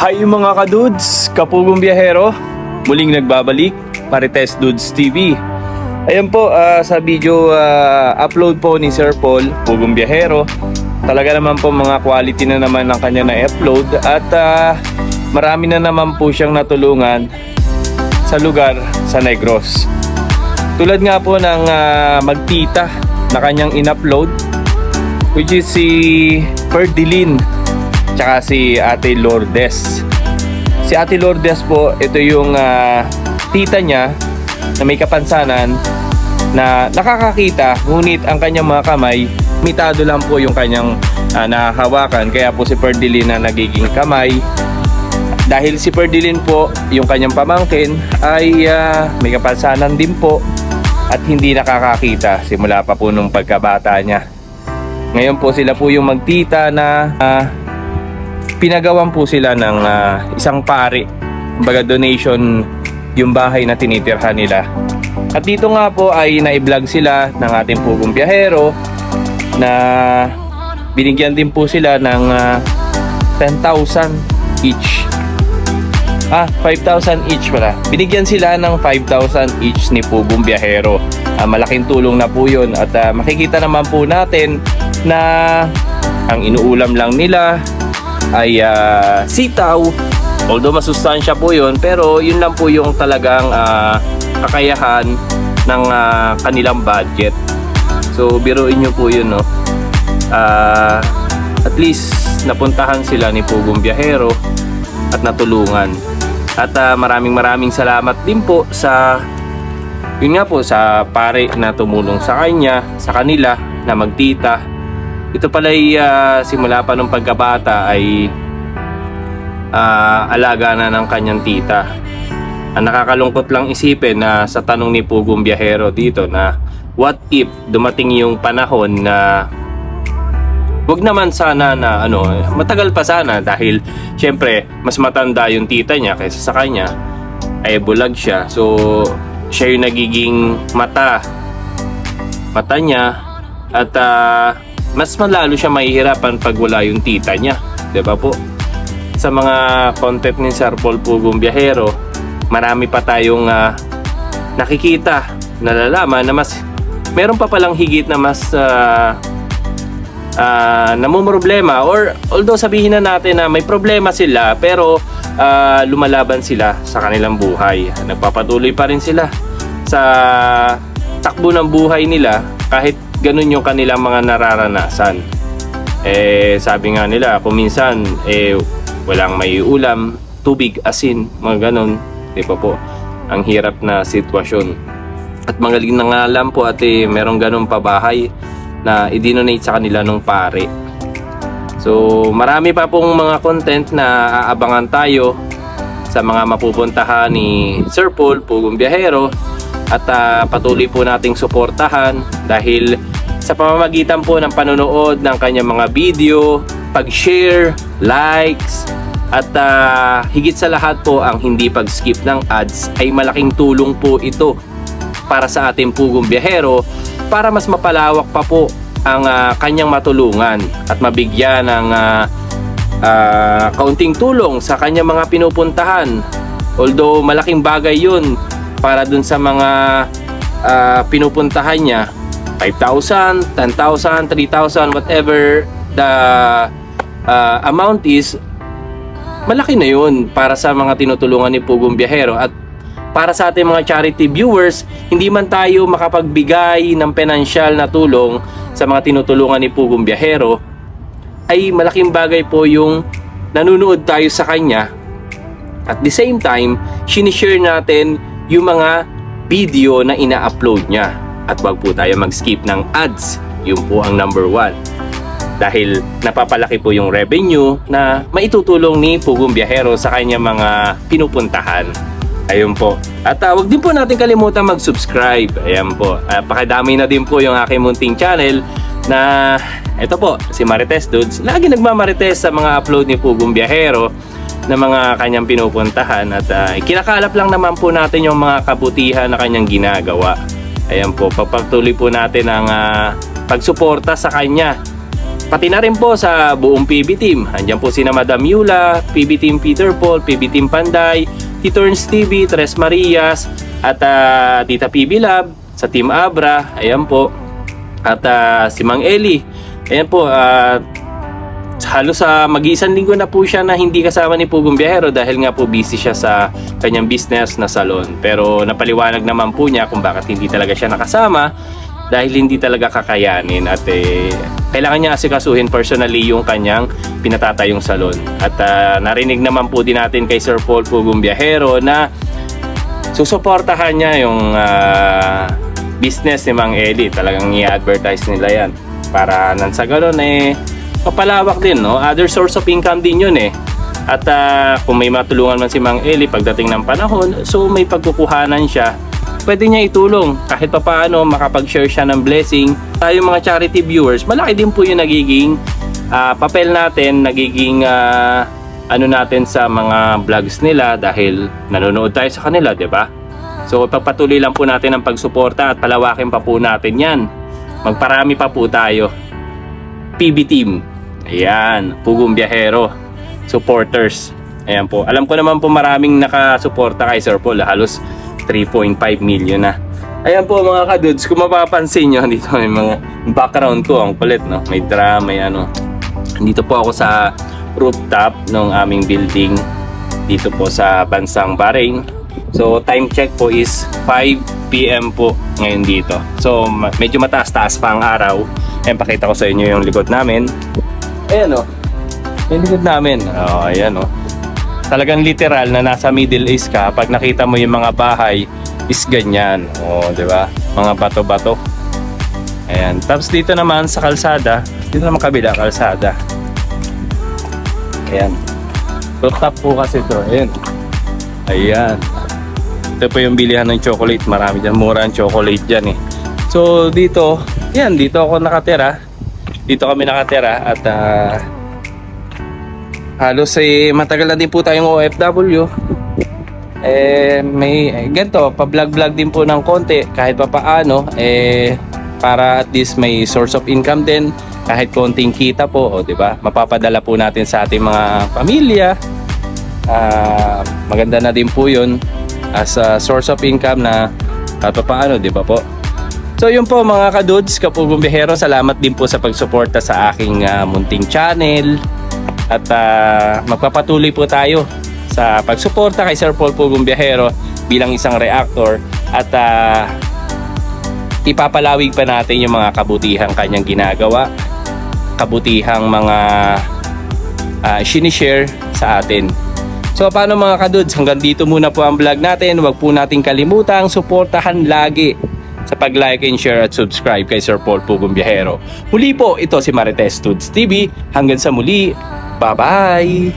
Hi mga kadudes, kapugong biyahero, muling nagbabalik, Marites Dudes TV. Ayan po, sa video upload po ni Sir Paul, pugong biyahero. Talaga naman po mga quality na naman ang kanya na-upload. At marami na naman po siyang natulungan sa lugar sa Negros. Tulad nga po ng magtita na kanyang in-upload, which is si Ferdelyn tsaka si Ate Lourdes. Si Ate Lourdes po, ito yung tita niya na may kapansanan na nakakakita, ngunit ang kanyang mga kamay, mitado lang po yung kanyang nahahawakan. Kaya po si Ferdelyn na nagiging kamay. Dahil si Ferdelyn po, yung kanyang pamangkin ay may kapansanan din po at hindi nakakakita simula pa po nung pagkabata niya. Ngayon po sila po yung magtita na pinagawan po sila ng isang pari, kumbaga donation yung bahay na tinitirhan nila. At dito nga po ay na-vlog sila ng ating pugong biyahero na binigyan din po sila ng 10,000 each. 5,000 each pala. Binigyan sila ng 5,000 each ni pugong biyahero. Malaking tulong na po yun. At makikita naman po natin na ang inuulam lang nila ay sitaw, although masustansya po yun, pero yun lang po yung talagang kakayahan ng kanilang budget. So biruin nyo po yun, no? At least napuntahan sila ni pugong biyahero at natulungan. At maraming salamat din po sa yun nga po, sa pare na tumulong sa kanya, sa kanila na magtita. Ito pala ay simula pa nung pagkabata ay alaga na ng kanyang tita. Nakakalungkot lang isipin na sa tanong ni pugong biyahero dito na what if dumating yung panahon na wag naman sana na matagal pa sana, dahil syempre mas matanda yung tita niya kaysa sa kanya, ay bulag siya. So siya yung nagiging mata niya at mas malalo siya mahihirapan pag wala yung tita niya, diba po? Sa mga content ni Sir Paul pugong biyahero, marami pa tayong nakikita, nalalaman na mas meron pa palang higit na mas namumroblema, or although sabihin na natin na may problema sila, pero lumalaban sila sa kanilang buhay. Nagpapatuloy pa rin sila sa takbo ng buhay nila kahit ganun yung kanilang mga nararanasan. Sabi nga nila, kung minsan walang may ulam, tubig, asin, mga ganun, di ba po, ang hirap na sitwasyon. At magaling na nga lang po at merong ganun pabahay na i-donate sa kanila nung pare. So marami pa pong mga content na aabangan tayo sa mga mapupuntahan ni Sir Paul pugong biyahero. At patuloy po nating suportahan dahil sa pamamagitan po ng panonood ng kanyang mga video, pag-share, likes, at higit sa lahat po ang hindi pag-skip ng ads ay malaking tulong po ito para sa ating pugong biyahero, para mas mapalawak pa po ang kanyang matulungan at mabigyan ng kaunting tulong sa kanyang mga pinupuntahan. Although malaking bagay yun para dun sa mga pinupuntahan niya, 5,000, 10,000, 3,000, whatever the amount is, malaki na yun para sa mga tinutulungan ni pugong biyahero. At para sa ating mga charity viewers, hindi man tayo makapagbigay ng pinansyal na tulong sa mga tinutulungan ni pugong biyahero, ay malaking bagay po yung nanunood tayo sa kanya. At the same time, sinishare natin yung mga video na ina-upload niya. At wag po tayo mag-skip ng ads. Yun po ang number 1. Dahil napapalaki po yung revenue na maitutulong ni pugong biyahero sa kanya mga pinupuntahan. Ayun po. At wag din po natin kalimutan mag-subscribe. Ayan po. Pakadami na din po yung aking munting channel na ito po, si Marites Dudes. Lagi nagmamarites sa mga upload ni pugong biyahero na mga kanyang pinupuntahan. At kinakalap lang naman po natin yung mga kabutihan na kanyang ginagawa. Ayan po, papatuloy po natin ang pagsuporta sa kanya pati na rin po sa buong PB team. Andiyan po sina Madam Yula, PB team Peter Paul, PB team Panday, Tito Ernst TV, Tres Marias, at Tita PB Lab, sa Team Abra, ayan po. At si Mang Eli, ayan po, halos mag-iisang linggo na po siya na hindi kasama ni Pugong Biyahero dahil nga po busy siya sa kanyang business na salon. Pero napaliwanag naman po niya kung bakit hindi talaga siya nakasama, dahil hindi talaga kakayanin at kailangan niya asikasuhin personally yung kanyang pinatatayong salon. At narinig naman po din natin kay Sir Paul Pugong Biyahero na susuportahan niya yung business ni Mang Eli. Talagang i-advertise nila yan para nang sa ganoon mapalawak din, no? Other source of income din yun At kung may matulungan man si Mang Eli pagdating ng panahon, so may pagkukuhanan siya, pwede niya itulong kahit pa paano makapag-share siya ng blessing. Tayo mga charity viewers, malaki din po yung nagiging papel natin, nagiging ano natin sa mga vlogs nila dahil nanonood tayo sa kanila, di ba? So pagpatuloy lang po natin ang pagsuporta at palawakin pa po natin yan. Magparami pa po tayo. PB team, ayan, Pugong Biyahero supporters, ayan po. Alam ko naman po maraming nakasuporta kay Sir Paul, halos 3.5 million na. Ayan po mga kadudes, kung mapapansin nyo, dito may mga background ko, ang kulit, no? May drama, may ano. Dito po ako sa rooftop ng aming building dito po sa bansang Bahrain. So time check po is 5 PM po ngayon dito. So medyo mataas-taas pa ang araw. Ayan, pakita ko sa inyo yung likod namin. Ayan o, yung likod namin. Oh, ayan o. Talagang literal na nasa Middle East ka. Pag nakita mo yung mga bahay is ganyan. Oh, di ba? Mga bato-bato. Ayan. Tapos dito naman sa kalsada, dito naman kabila kalsada. Ayan. Rooftop po kasi ito. Ayan. Ayan. Ito po yung bilihan ng chocolate. Marami dyan. Mura ang chocolate dyan So dito, yan. Dito ako nakatira. Dito kami nakatira. At halos matagal na din po tayong OFW. May ganito, pa-vlog-vlog din po ng konti kahit pa paano para at least may source of income din, kahit konting kita po, di ba? Mapapadala po natin sa ating mga pamilya. Maganda na din po 'yun as a source of income na kahit pa paano, di ba po? So yun po mga kadudes, Kapugong Biyahero, salamat din po sa pagsuporta sa aking munting channel. At magpapatuloy po tayo sa pagsuporta kay Sir Paul Pugong Biyahero bilang isang reactor. At ipapalawig pa natin yung mga kabutihang kanyang ginagawa, kabutihang mga sinishare sa atin. So paano mga kadudes, hanggang dito muna po ang vlog natin. Huwag po nating kalimutang suportahan lagi sa pag-like and share at subscribe kay Sir Paul Pugong Biyahero. Muli po, ito si Marites Dudes TV. Hanggang sa muli, bye-bye!